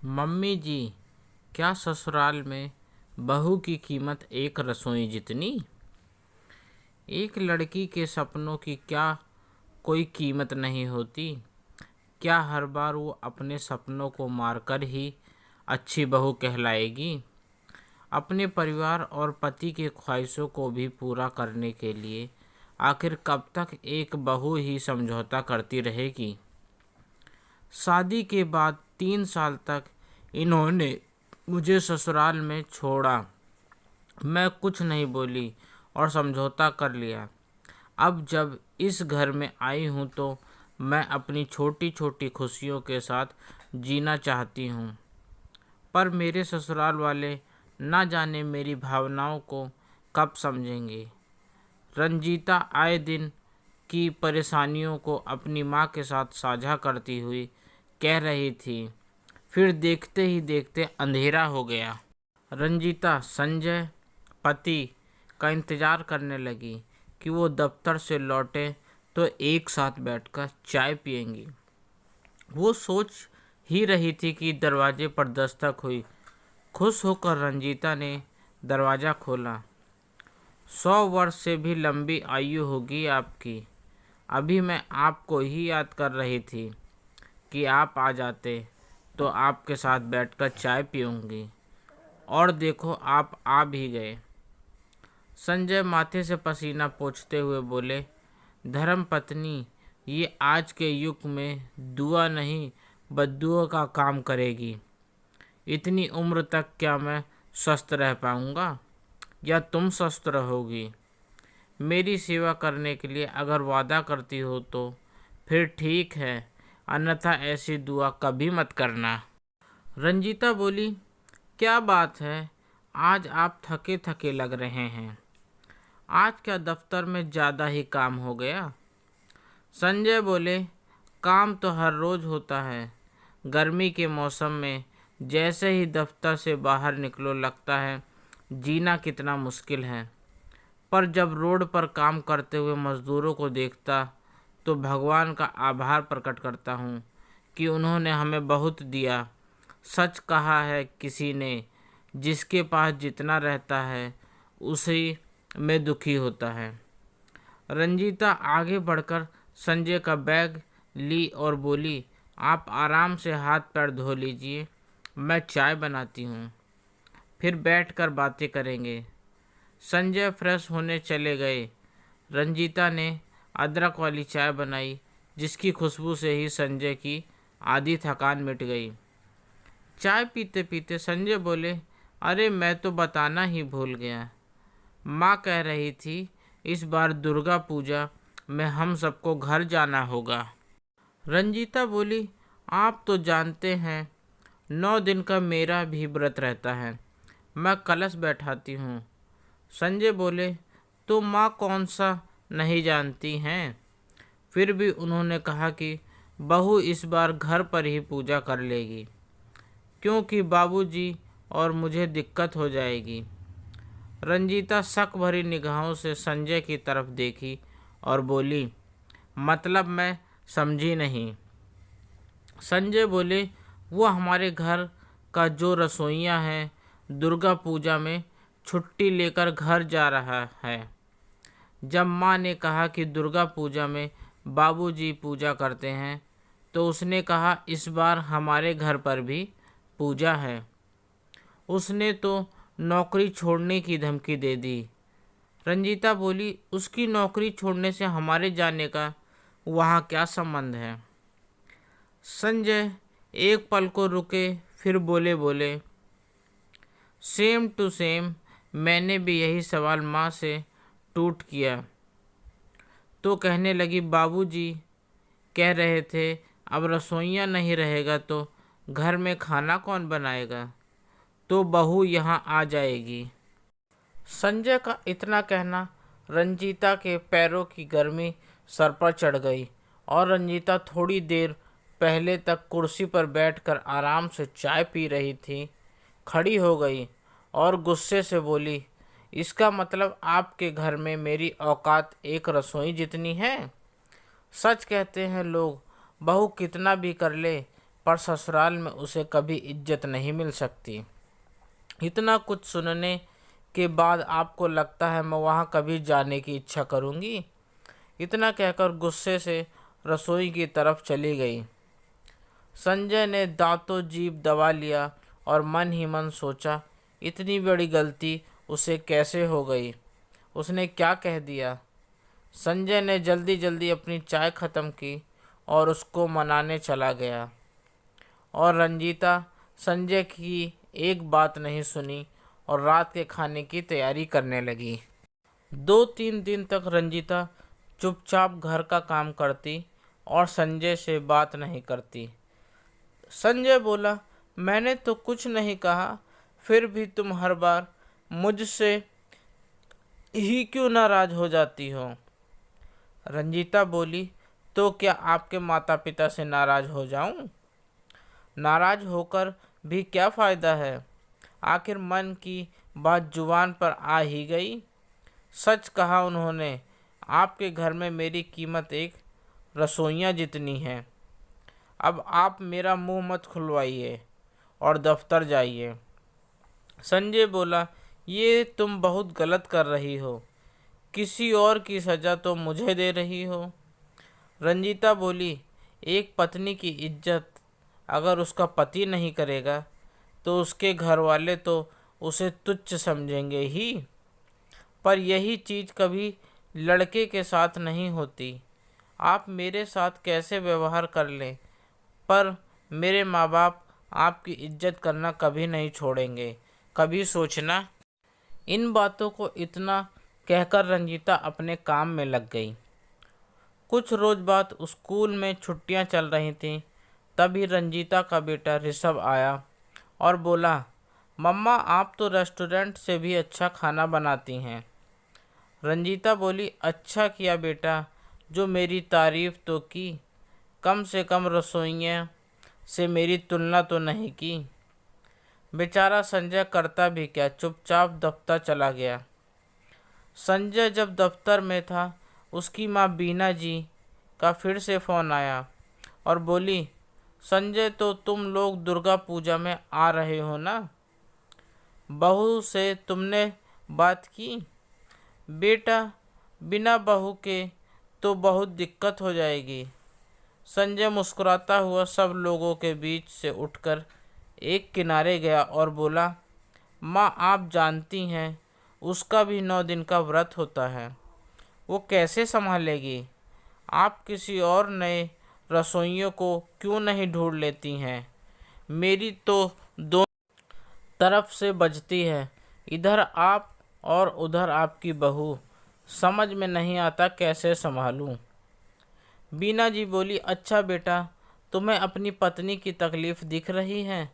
Mummy जी, क्या ससुराल में बहू की कीमत एक रसोई जितनी? एक लड़की के सपनों की क्या कोई कीमत नहीं होती? क्या हर बार वो अपने सपनों को मारकर ही अच्छी बहू कहलाएगी? अपने परिवार और पति के ख्वाहिशों को भी पूरा करने के लिए आखिर कब तक एक बहू ही समझौता करती रहेगी? शादी के बाद 3 साल तक इन्होंने मुझे ससुराल में छोड़ा। मैं कुछ नहीं बोली और समझौता कर लिया। अब जब इस घर में आई हूँ तो मैं अपनी छोटी छोटी खुशियों के साथ जीना चाहती हूँ, पर मेरे ससुराल वाले ना जाने मेरी भावनाओं को कब समझेंगे। रंजीता आए दिन की परेशानियों को अपनी माँ के साथ साझा करती हुई कह रही थी। फिर देखते ही देखते अंधेरा हो गया। रंजीता संजय पति का इंतज़ार करने लगी कि वो दफ्तर से लौटे तो एक साथ बैठकर चाय पिएंगी। वो सोच ही रही थी कि दरवाजे पर दस्तक हुई। खुश होकर रंजीता ने दरवाज़ा खोला। 100 वर्ष से भी लंबी आयु होगी आपकी। अभी मैं आपको ही याद कर रही थी कि आप आ जाते तो आपके साथ बैठकर चाय पीऊँगी। और देखो, आप आ भी गए। संजय माथे से पसीना पोंछते हुए बोले, धर्म पत्नी ये आज के युग में दुआ नहीं बद्दुआ का काम करेगी। इतनी उम्र तक क्या मैं स्वस्थ रह पाऊंगा या तुम स्वस्थ रहोगी? मेरी सेवा करने के लिए अगर वादा करती हो तो फिर ठीक है, अन्यथा ऐसी दुआ कभी मत करना। रंजीता बोली, क्या बात है, आज आप थके थके लग रहे हैं। आज क्या दफ्तर में ज़्यादा ही काम हो गया? संजय बोले, काम तो हर रोज़ होता है। गर्मी के मौसम में जैसे ही दफ्तर से बाहर निकलो लगता है जीना कितना मुश्किल है। पर जब रोड पर काम करते हुए मज़दूरों को देखता तो भगवान का आभार प्रकट करता हूँ कि उन्होंने हमें बहुत दिया। सच कहा है किसी ने, जिसके पास जितना रहता है उसी में दुखी होता है। रंजीता आगे बढ़कर संजय का बैग ली और बोली, आप आराम से हाथ पैर धो लीजिए, मैं चाय बनाती हूँ, फिर बैठकर बातें करेंगे। संजय फ्रेश होने चले गए। रंजीता ने अदरक वाली चाय बनाई, जिसकी खुशबू से ही संजय की आधी थकान मिट गई। चाय पीते पीते संजय बोले, अरे मैं तो बताना ही भूल गया। माँ कह रही थी इस बार दुर्गा पूजा में हम सबको घर जाना होगा। रंजीता बोली, आप तो जानते हैं 9 दिन का मेरा भी व्रत रहता है, मैं कलश बैठाती हूँ। संजय बोले, तो माँ कौन सा नहीं जानती हैं? फिर भी उन्होंने कहा कि बहू इस बार घर पर ही पूजा कर लेगी, क्योंकि बाबूजी और मुझे दिक्कत हो जाएगी। रंजीता शक भरी निगाहों से संजय की तरफ देखी और बोली, मतलब मैं समझी नहीं। संजय बोले, वो हमारे घर का जो रसोइया है दुर्गा पूजा में छुट्टी लेकर घर जा रहा है। जब माँ ने कहा कि दुर्गा पूजा में बाबूजी पूजा करते हैं तो उसने कहा इस बार हमारे घर पर भी पूजा है। उसने तो नौकरी छोड़ने की धमकी दे दी। रंजीता बोली, उसकी नौकरी छोड़ने से हमारे जाने का वहाँ क्या संबंध है? संजय एक पल को रुके, फिर बोले, सेम टू सेम, मैंने भी यही सवाल माँ से टूट किया तो कहने लगी, बाबूजी कह रहे थे अब रसोइया नहीं रहेगा तो घर में खाना कौन बनाएगा, तो बहू यहाँ आ जाएगी। संजय का इतना कहना रंजीता के पैरों की गर्मी सर पर चढ़ गई और रंजीता थोड़ी देर पहले तक कुर्सी पर बैठकर आराम से चाय पी रही थी, खड़ी हो गई और गुस्से से बोली, इसका मतलब आपके घर में मेरी औकात एक रसोई जितनी है? सच कहते हैं लोग, बहू कितना भी कर ले पर ससुराल में उसे कभी इज्जत नहीं मिल सकती। इतना कुछ सुनने के बाद आपको लगता है मैं वहाँ कभी जाने की इच्छा करूँगी? इतना कहकर गुस्से से रसोई की तरफ चली गई। संजय ने दांतों जीभ दबा लिया और मन ही मन सोचा, इतनी बड़ी गलती उसे कैसे हो गई? उसने क्या कह दिया? संजय ने जल्दी जल्दी अपनी चाय ख़त्म की और उसको मनाने चला गया। और रंजीता संजय की एक बात नहीं सुनी और रात के खाने की तैयारी करने लगी। 2-3 दिन तक रंजीता चुपचाप घर का काम करती और संजय से बात नहीं करती। संजय बोला, मैंने तो कुछ नहीं कहा, फिर भी तुम हर बार मुझसे ही क्यों नाराज़ हो जाती हो? रंजीता बोली, तो क्या आपके माता पिता से नाराज़ हो जाऊं? नाराज़ होकर भी क्या फ़ायदा है? आखिर मन की बात जुबान पर आ ही गई। सच कहा उन्होंने, आपके घर में मेरी कीमत एक रसोइयाँ जितनी है। अब आप मेरा मुंह मत खुलवाइए और दफ्तर जाइए। संजय बोला, ये तुम बहुत गलत कर रही हो। किसी और की सज़ा तो मुझे दे रही हो। रंजीता बोली, एक पत्नी की इज्जत अगर उसका पति नहीं करेगा तो उसके घर वाले तो उसे तुच्छ समझेंगे ही। पर यही चीज़ कभी लड़के के साथ नहीं होती। आप मेरे साथ कैसे व्यवहार कर लें, पर मेरे माँ बाप आपकी इज्जत करना कभी नहीं छोड़ेंगे, कभी सोचना। इन बातों को इतना कहकर रंजीता अपने काम में लग गई। कुछ रोज बाद स्कूल में छुट्टियां चल रही थीं, तभी रंजीता का बेटा ऋषभ आया और बोला, मम्मा आप तो रेस्टोरेंट से भी अच्छा खाना बनाती हैं। रंजीता बोली, अच्छा किया बेटा, जो मेरी तारीफ़ तो की, कम से कम रसोइयों से मेरी तुलना तो नहीं की। बेचारा संजय करता भी क्या, चुपचाप दफ्तर चला गया। संजय जब दफ्तर में था, उसकी माँ बीना जी का फिर से फ़ोन आया और बोली, संजय तो तुम लोग दुर्गा पूजा में आ रहे हो ना? बहू से तुमने बात की? बेटा बिना बहू के तो बहुत दिक्कत हो जाएगी। संजय मुस्कुराता हुआ सब लोगों के बीच से उठकर एक किनारे गया और बोला, माँ आप जानती हैं उसका भी 9 दिन का व्रत होता है, वो कैसे संभालेगी? आप किसी और नए रसोइयों को क्यों नहीं ढूंढ लेती हैं? मेरी तो दोनों तरफ से बजती है, इधर आप और उधर आपकी बहू, समझ में नहीं आता कैसे संभालूं। बीना जी बोली, अच्छा बेटा, तुम्हें अपनी पत्नी की तकलीफ़ दिख रही है,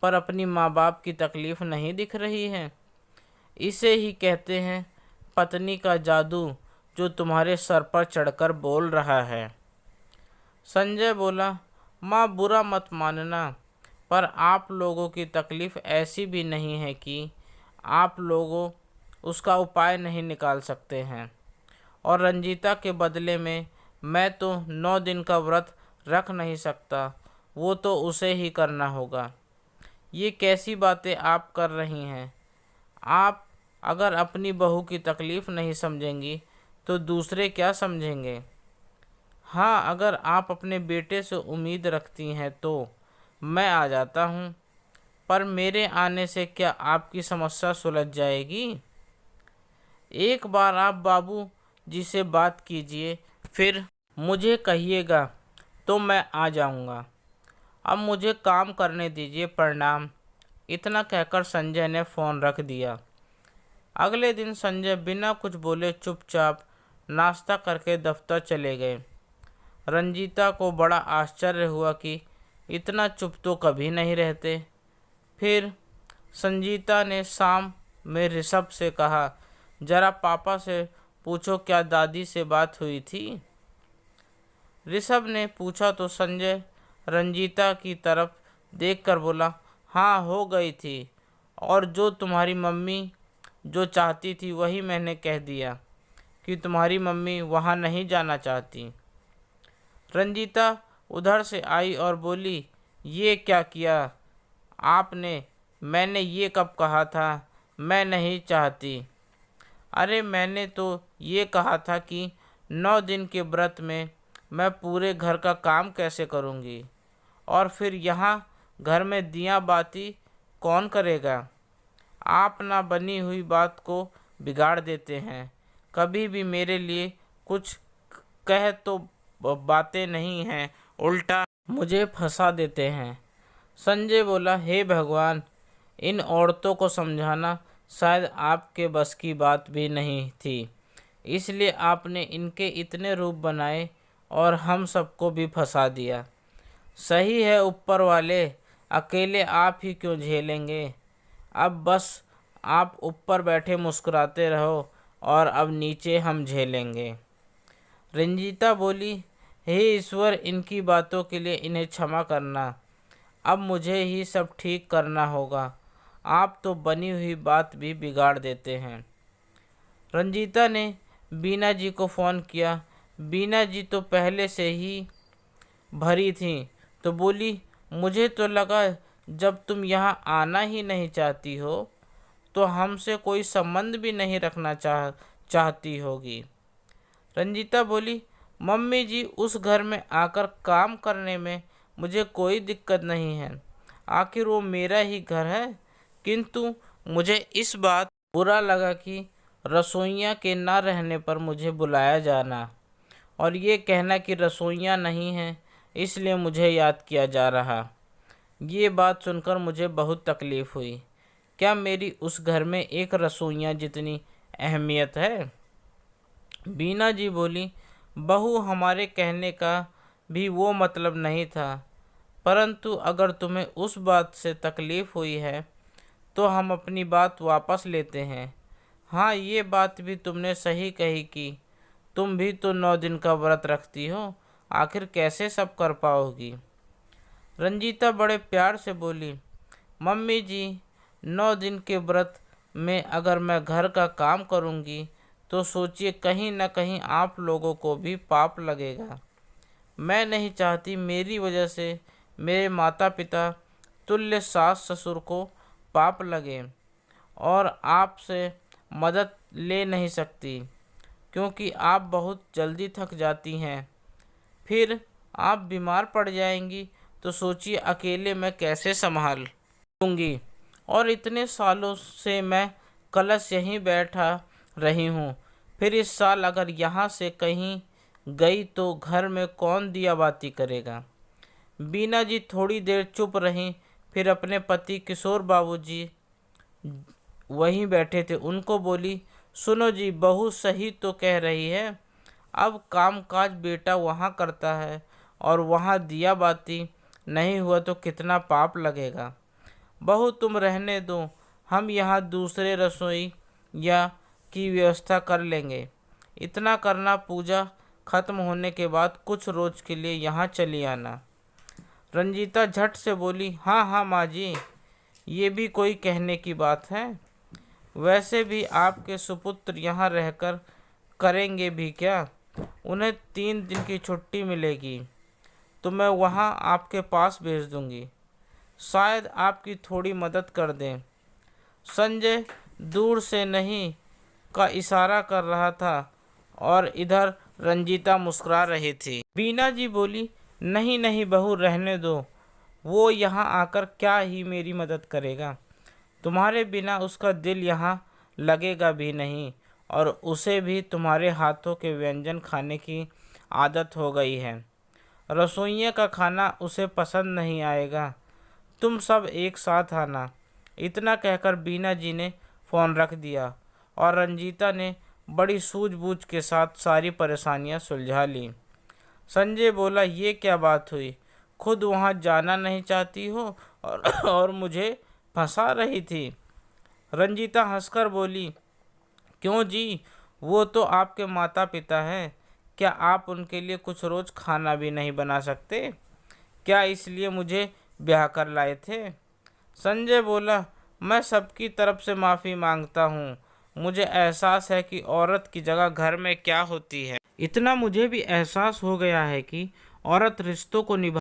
पर अपनी माँ बाप की तकलीफ़ नहीं दिख रही है। इसे ही कहते हैं पत्नी का जादू, जो तुम्हारे सर पर चढ़कर बोल रहा है। संजय बोला, माँ बुरा मत मानना, पर आप लोगों की तकलीफ़ ऐसी भी नहीं है कि आप लोगों उसका उपाय नहीं निकाल सकते हैं। और रंजीता के बदले में मैं तो 9 दिन का व्रत रख नहीं सकता, वो तो उसे ही करना होगा। ये कैसी बातें आप कर रही हैं? आप अगर अपनी बहू की तकलीफ़ नहीं समझेंगी तो दूसरे क्या समझेंगे? हाँ, अगर आप अपने बेटे से उम्मीद रखती हैं तो मैं आ जाता हूँ, पर मेरे आने से क्या आपकी समस्या सुलझ जाएगी? एक बार आप बाबू जी से बात कीजिए, फिर मुझे कहिएगा तो मैं आ जाऊँगा। अब मुझे काम करने दीजिए, प्रणाम। इतना कहकर संजय ने फ़ोन रख दिया। अगले दिन संजय बिना कुछ बोले चुपचाप नाश्ता करके दफ्तर चले गए। रंजीता को बड़ा आश्चर्य हुआ कि इतना चुप तो कभी नहीं रहते। फिर संजीता ने शाम में ऋषभ से कहा, जरा पापा से पूछो क्या दादी से बात हुई थी? ऋषभ ने पूछा तो संजय रंजीता की तरफ देखकर बोला, हाँ हो गई थी, और जो तुम्हारी मम्मी जो चाहती थी वही मैंने कह दिया कि तुम्हारी मम्मी वहाँ नहीं जाना चाहती। रंजीता उधर से आई और बोली, ये क्या किया आपने? मैंने ये कब कहा था? मैं नहीं चाहती। अरे मैंने तो ये कहा था कि 9 दिन के व्रत में मैं पूरे घर का काम कैसे करूँगी, और फिर यहाँ घर में दिया बाती कौन करेगा? आप ना बनी हुई बात को बिगाड़ देते हैं। कभी भी मेरे लिए कुछ कह तो बातें नहीं हैं, उल्टा मुझे फंसा देते हैं। संजय बोला, हे भगवान, इन औरतों को समझाना शायद आपके बस की बात भी नहीं थी, इसलिए आपने इनके इतने रूप बनाए और हम सबको भी फंसा दिया। सही है ऊपर वाले, अकेले आप ही क्यों झेलेंगे? अब बस आप ऊपर बैठे मुस्कुराते रहो और अब नीचे हम झेलेंगे। रंजीता बोली, हे ईश्वर, इनकी बातों के लिए इन्हें क्षमा करना। अब मुझे ही सब ठीक करना होगा। आप तो बनी हुई बात भी बिगाड़ देते हैं। रंजीता ने बीना जी को फ़ोन किया। बीना जी तो पहले से ही भरी थी, तो बोली, मुझे तो लगा जब तुम यहाँ आना ही नहीं चाहती हो तो हमसे कोई संबंध भी नहीं रखना चाहती होगी। रंजीता बोली, मम्मी जी, उस घर में आकर काम करने में मुझे कोई दिक्कत नहीं है, आखिर वो मेरा ही घर है। किंतु मुझे इस बात बुरा लगा कि रसोइया के ना रहने पर मुझे बुलाया जाना और ये कहना कि रसोइया नहीं है, इसलिए मुझे याद किया जा रहा। ये बात सुनकर मुझे बहुत तकलीफ़ हुई। क्या मेरी उस घर में एक रसोइया जितनी अहमियत है? बीना जी बोली, बहू, हमारे कहने का भी वो मतलब नहीं था, परंतु अगर तुम्हें उस बात से तकलीफ़ हुई है तो हम अपनी बात वापस लेते हैं। हाँ, ये बात भी तुमने सही कही कि तुम भी तो 9 दिन का व्रत रखती हो, आखिर कैसे सब कर पाओगी? रंजीता बड़े प्यार से बोली, मम्मी जी, 9 दिन के व्रत में अगर मैं घर का काम करूँगी तो सोचिए कहीं न कहीं आप लोगों को भी पाप लगेगा। मैं नहीं चाहती मेरी वजह से मेरे माता पिता तुल्य सास ससुर को पाप लगे, और आपसे मदद ले नहीं सकती क्योंकि आप बहुत जल्दी थक जाती हैं। फिर आप बीमार पड़ जाएंगी तो सोचिए अकेले मैं कैसे संभाल लूँगी। और इतने सालों से मैं कलश यहीं बैठा रही हूँ, फिर इस साल अगर यहाँ से कहीं गई तो घर में कौन दिया बाती करेगा? बीना जी थोड़ी देर चुप रहीं, फिर अपने पति किशोर बाबूजी वहीं बैठे थे, उनको बोली, सुनो जी, बहू सही तो कह रही है। अब कामकाज बेटा वहाँ करता है और वहाँ दिया बाती नहीं हुआ तो कितना पाप लगेगा। बहू तुम रहने दो, हम यहाँ दूसरे रसोई या की व्यवस्था कर लेंगे। इतना करना, पूजा खत्म होने के बाद कुछ रोज के लिए यहाँ चली आना। रंजीता झट से बोली, हाँ हाँ माँ जी, ये भी कोई कहने की बात है। वैसे भी आपके सुपुत्र यहाँ रहकर करेंगे भी क्या? उन्हें 3 दिन की छुट्टी मिलेगी तो मैं वहाँ आपके पास भेज दूँगी, शायद आपकी थोड़ी मदद कर दें। संजय दूर से नहीं का इशारा कर रहा था और इधर रंजीता मुस्कुरा रही थी। बीना जी बोली, नहीं नहीं बहू, रहने दो, वो यहाँ आकर क्या ही मेरी मदद करेगा। तुम्हारे बिना उसका दिल यहाँ लगेगा भी नहीं, और उसे भी तुम्हारे हाथों के व्यंजन खाने की आदत हो गई है। रसोइया का खाना उसे पसंद नहीं आएगा। तुम सब एक साथ आना। इतना कहकर बीना जी ने फ़ोन रख दिया और रंजीता ने बड़ी सूझबूझ के साथ सारी परेशानियां सुलझा ली। संजय बोला, ये क्या बात हुई? खुद वहां जाना नहीं चाहती हो और मुझे फंसा रही थी। रंजीता हंसकर बोली, क्यों जी, वो तो आपके माता पिता हैं। क्या आप उनके लिए कुछ रोज़ खाना भी नहीं बना सकते? क्या इसलिए मुझे ब्याह कर लाए थे? संजय बोला, मैं सबकी तरफ से माफ़ी मांगता हूँ। मुझे एहसास है कि औरत की जगह घर में क्या होती है। इतना मुझे भी एहसास हो गया है कि औरत रिश्तों को निभा